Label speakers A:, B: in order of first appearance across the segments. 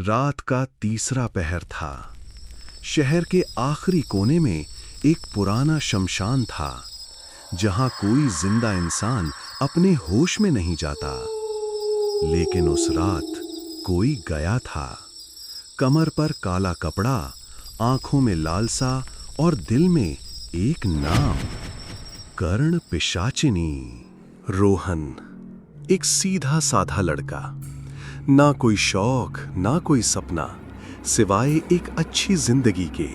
A: रात का तीसरा पहर था। शहर के आखिरी कोने में एक पुराना शमशान था, जहां कोई जिंदा इंसान अपने होश में नहीं जाता। लेकिन उस रात कोई गया था। कमर पर काला कपड़ा, आंखों में लालसा और दिल में एक नाम, कर्ण पिशाचिनी। रोहन, एक सीधा साधा लड़का, ना कोई शौक ना कोई सपना, सिवाय एक अच्छी जिंदगी के।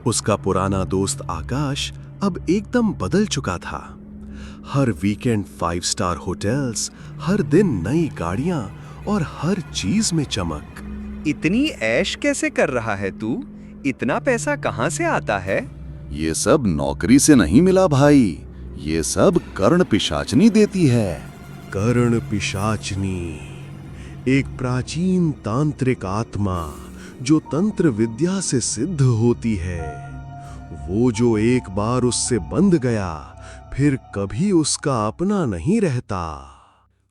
A: उसका पुराना दोस्त आकाश अब एकदम बदल चुका था। हर वीकेंड 5 स्टार होटल्स, हर दिन नई गाड़ियां और हर चीज में चमक।
B: इतनी ऐश कैसे कर रहा है तू? इतना पैसा कहाँ से आता है?
C: ये सब नौकरी से नहीं मिला भाई, ये सब कर्ण पिशाचनी देती है।
A: कर्ण पिशाचनी, एक प्राचीन तांत्रिक आत्मा जो तंत्र विद्या से सिद्ध होती है। वो जो एक बार उससे बंध गया, फिर कभी उसका अपना नहीं रहता।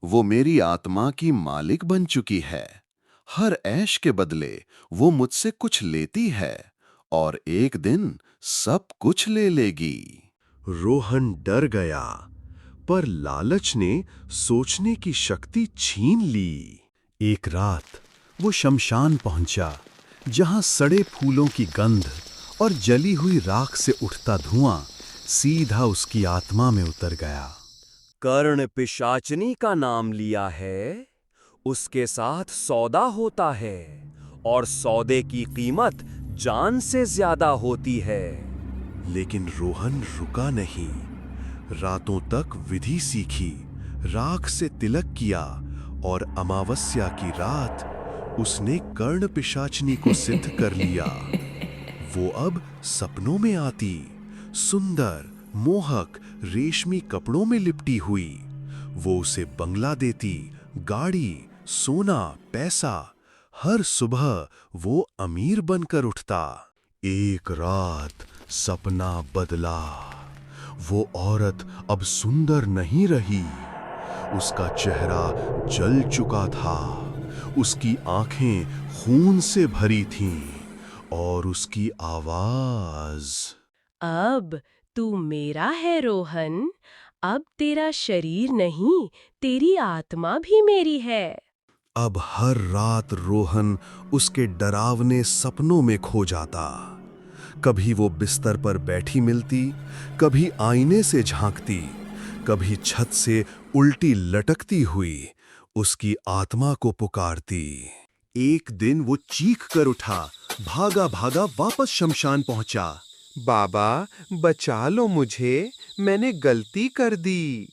C: वो मेरी आत्मा की मालिक बन चुकी है। हर ऐश के बदले वो मुझसे कुछ लेती है और एक दिन सब कुछ ले लेगी।
A: रोहन डर गया, पर लालच ने सोचने की शक्ति छीन ली। एक रात वो शमशान पहुंचा, जहां सड़े फूलों की गंध और जली हुई राख से उठता धुआं सीधा उसकी आत्मा में उतर गया।
D: कर्ण पिशाचनी का नाम लिया है, उसके साथ सौदा होता है और सौदे की कीमत जान से ज्यादा होती है।
A: लेकिन रोहन रुका नहीं। रातों तक विधि सीखी, राख से तिलक किया और अमावस्या की रात उसने कर्ण पिशाचनी को सिद्ध कर लिया। वो अब सपनों में आती, सुंदर, मोहक, रेशमी कपड़ों में लिपटी हुई। वो उसे बंगला देती, गाड़ी, सोना, पैसा। हर सुबह वो अमीर बनकर उठता। एक रात सपना बदला। वो औरत अब सुंदर नहीं रही। उसका चेहरा जल चुका था, उसकी आंखें खून से भरी थीं और उसकी आवाज।
E: अब तू मेरा है रोहन, अब तेरा शरीर नहीं, तेरी आत्मा भी मेरी है।
A: अब हर रात रोहन उसके डरावने सपनों में खो जाता। कभी वो बिस्तर पर बैठी मिलती, कभी आईने से झांकती, कभी छत से उल्टी लटकती हुई उसकी आत्मा को पुकारती। एक दिन वो चीख कर उठा, भागा भागा वापस शमशान पहुंचा।
B: बाबा, बचा लो मुझे, मैंने गलती कर दी।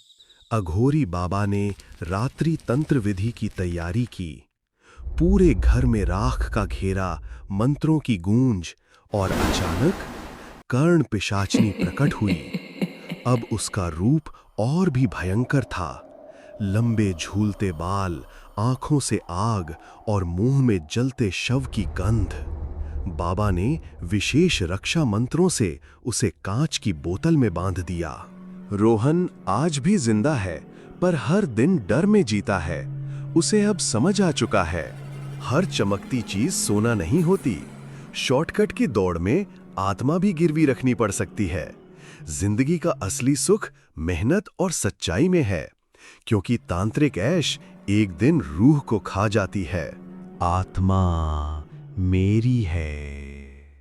A: अघोरी बाबा ने रात्रि तंत्र विधि की तैयारी की। पूरे घर में राख का घेरा, मंत्रों की गूंज, और अचानक कर्ण पिशाचनी प्रकट हुई। अब उसका रूप और भी भयंकर था। लंबे झूलते बाल, आंखों से आग और मुंह में जलते शव की गंध। बाबा ने विशेष रक्षा मंत्रों से उसे कांच की बोतल में बांध दिया। रोहन आज भी जिंदा है, पर हर दिन डर में जीता है। उसे अब समझ आ चुका है, हर चमकती चीज सोना नहीं होती। शॉर्टकट की दौड़ में आत्मा भी गिरवी रखनी पड़ सकती है। जिंदगी का असली सुख मेहनत और सच्चाई में है, क्योंकि तांत्रिक ऐश एक दिन रूह को खा जाती है। आत्मा मेरी है।